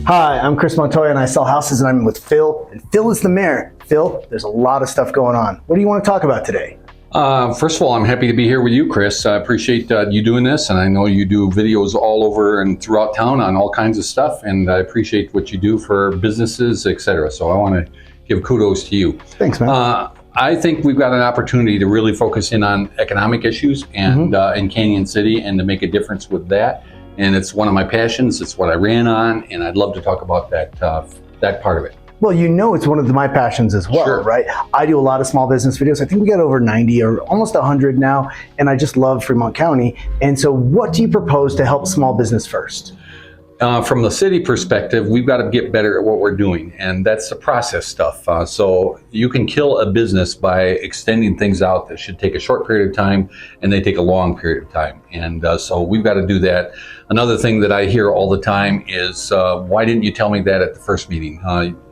Hi, I'm Chris Montoya and I sell houses and I'm with Phil. And Phil is the mayor. Phil, there's a lot of stuff going on. What do you want to talk about today? First of all, I'm happy to be here with you, Chris. I appreciate you doing this, and I know you do videos all over and throughout town on all kinds of stuff, and I appreciate what you do for businesses, etc. So I want to give kudos to you. Thanks, man. I think we've got an opportunity to really focus in on economic issues and in Cañon City and to make a difference with that. And it's one of my passions. It's what I ran on, and I'd love to talk about that part of it. Well, you know it's one of my passions as well, Sure. right? I do a lot of small business videos. I think we got over 90 or almost 100 now, and I just love Fremont County. And so what do you propose to help small business first? From the city perspective, we've got to get better at what we're doing, and that's the process stuff. So you can kill a business by extending things out that should take a short period of time, and they take a long period of time. And so we've got to do that. Another thing that I hear all the time is, why didn't you tell me that at the first meeting?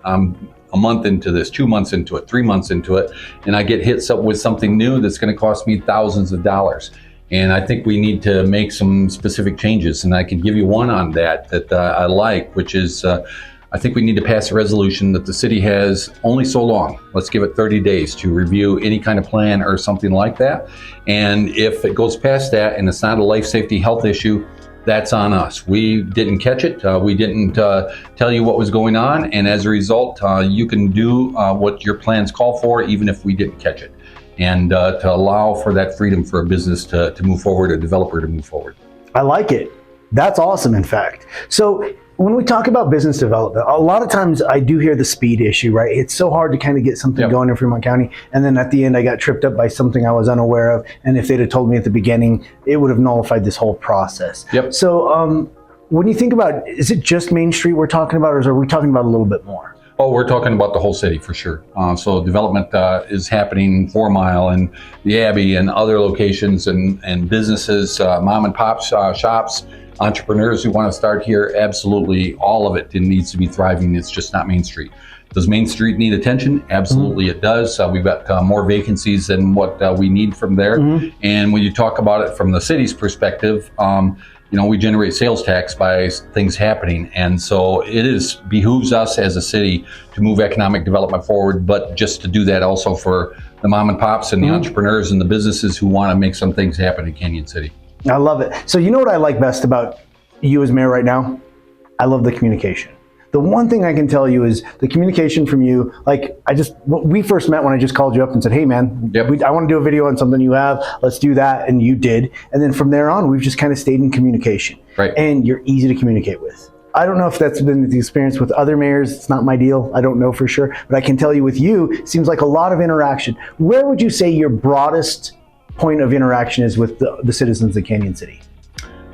I'm a month into this, 2 months into it, 3 months into it, and I get hit up with something new that's going to cost me thousands of dollars. And I think we need to make some specific changes. And I can give you one on that I like, which is I think we need to pass a resolution that the city has only so long. Let's give it 30 days to review any kind of plan or something like that. And if it goes past that and it's not a life safety health issue, that's on us. We didn't catch it. We didn't tell you what was going on. And as a result, you can do what your plans call for, even if we didn't catch it. And to allow for that freedom for a business to move forward, a developer to move forward. I like it. That's awesome, in fact. So when we talk about business development, a lot of times I do hear the speed issue, right? It's so hard to kind of get something going in Fremont County. And then at the end, I got tripped up by something I was unaware of. And if they'd have told me at the beginning, it would have nullified this whole process. So when you think about, is it just Main Street we're talking about, or are we talking about a little bit more? Oh, we're talking about the whole city for sure. So development is happening 4 Mile and the Abbey and other locations and businesses, mom and pop shops, entrepreneurs who want to start here. Absolutely, all of it needs to be thriving. It's just not Main Street. Does Main Street need attention? Absolutely, it does. We've got more vacancies than what we need from there. And when you talk about it from the city's perspective, we generate sales tax by things happening. And so it behooves us as a city to move economic development forward, but just to do that also for the mom and pops and the entrepreneurs and the businesses who want to make some things happen in Cañon City. I love it. So you know what I like best about you as mayor right now? I love the communication. The one thing I can tell you is the communication from you. Like we first met when I just called you up and said, hey man, I want to do a video on something you have. Let's do that. And you did. And then from there on, we've just kind of stayed in communication. Right. And you're easy to communicate with. I don't know if that's been the experience with other mayors. It's not my deal. I don't know for sure. But I can tell you with you, it seems like a lot of interaction. Where would you say your broadest point of interaction is with the citizens of Cañon City?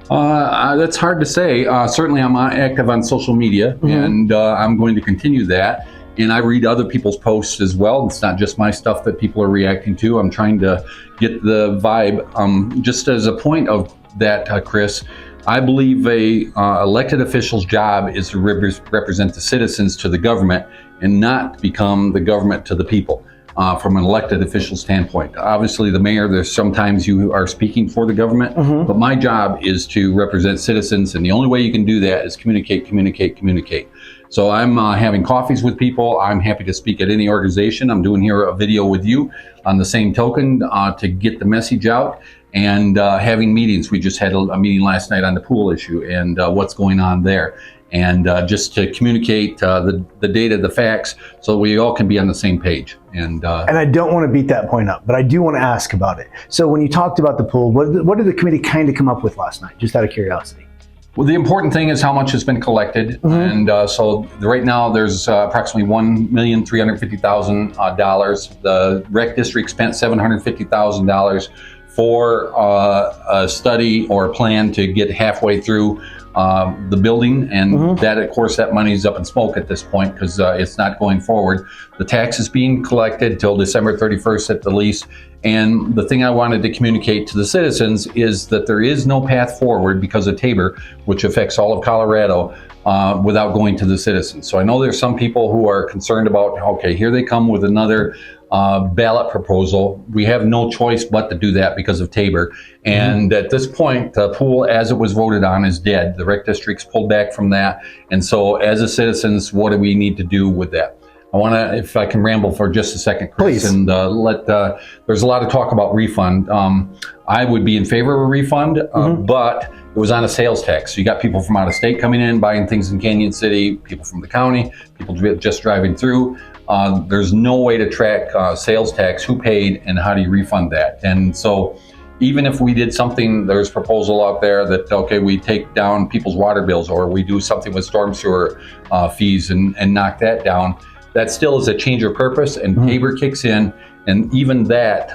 That's hard to say. Certainly I'm active on social media and I'm going to continue that. And I read other people's posts as well. It's not just my stuff that people are reacting to. I'm trying to get the vibe. Just as a point of that, Chris, I believe a elected official's job is to represent the citizens to the government and not become the government to the people. From an elected official standpoint. Obviously the mayor, there's sometimes you are speaking for the government, but my job is to represent citizens, and the only way you can do that is communicate. So I'm having coffees with people. I'm happy to speak at any organization. I'm doing here a video with you on the same token to get the message out, and having meetings. We just had a meeting last night on the pool issue and what's going on there. And just to communicate the data, the facts, so we all can be on the same page. And I don't want to beat that point up, but I do want to ask about it. So when you talked about the pool, what did the committee kind of come up with last night, just out of curiosity? Well, the important thing is how much has been collected. And so right now there's approximately $1,350,000. The rec district spent $750,000 for a study or a plan to get halfway through the building, and that, of course, that money's up in smoke at this point because it's not going forward. The tax is being collected till December 31st at the least. And the thing I wanted to communicate to the citizens is that there is no path forward because of Tabor, which affects all of Colorado, without going to the citizens. So I know there's some people who are concerned about, okay, here they come with another ballot proposal. We have no choice but to do that because of Tabor. And at this point, the pool, as it was voted on, is dead. The rec district's pulled back from that. And so as a citizens, what do we need to do with that? I want to, if I can ramble for just a second, Chris, Please. and there's a lot of talk about refund. I would be in favor of a refund, but it was on a sales tax. So you got people from out of state coming in, buying things in Cañon City, people from the county, people just driving through. There's no way to track sales tax, who paid, and how do you refund that? And so even if we did something, there's a proposal out there that, okay, we take down people's water bills, or we do something with storm sewer fees and knock that down, that still is a change of purpose, and Tabor kicks in, and even that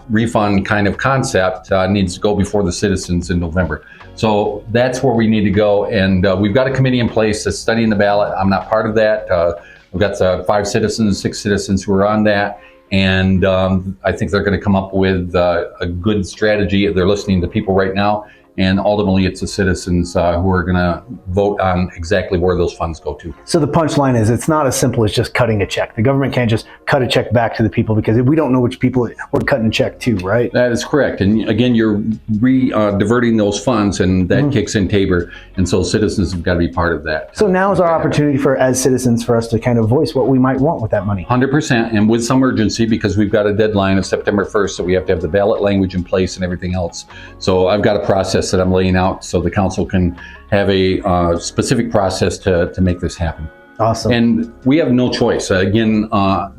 refund kind of concept needs to go before the citizens in November. So that's where we need to go, and we've got a committee in place that's studying the ballot. I'm not part of that. We've got 6 citizens who are on that, and I think they're going to come up with a good strategy. They're listening to people right now, and ultimately it's the citizens who are going to vote on exactly where those funds go to. So the punchline is, it's not as simple as just cutting a check. The government can't just cut a check back to the people, because we don't know which people we're cutting a check to, right? That is correct. And again, you're diverting those funds, and that kicks in Tabor. And so citizens have got to be part of that. So now is our opportunity as citizens, for us to kind of voice what we might want with that money. 100%, and with some urgency, because we've got a deadline of September 1st, so we have to have the ballot language in place and everything else. So I've got a process that I'm laying out so the council can have a specific process to make this happen. Awesome. And we have no choice. Again,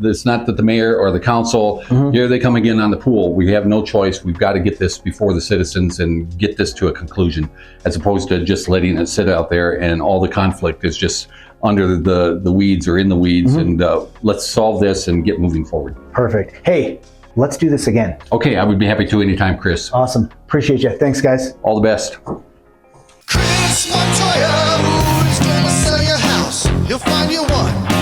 it's not that the mayor or the council, here they come again on the pool. We have no choice. We've got to get this before the citizens and get this to a conclusion, as opposed to just letting it sit out there and all the conflict is just under the weeds or in the weeds. And let's solve this and get moving forward. Perfect. Hey, let's do this again. Okay, I would be happy to anytime, Chris. Awesome. Appreciate you. Thanks, guys. All the best. Chris Montoya, who's gonna sell your house? He'll find you one.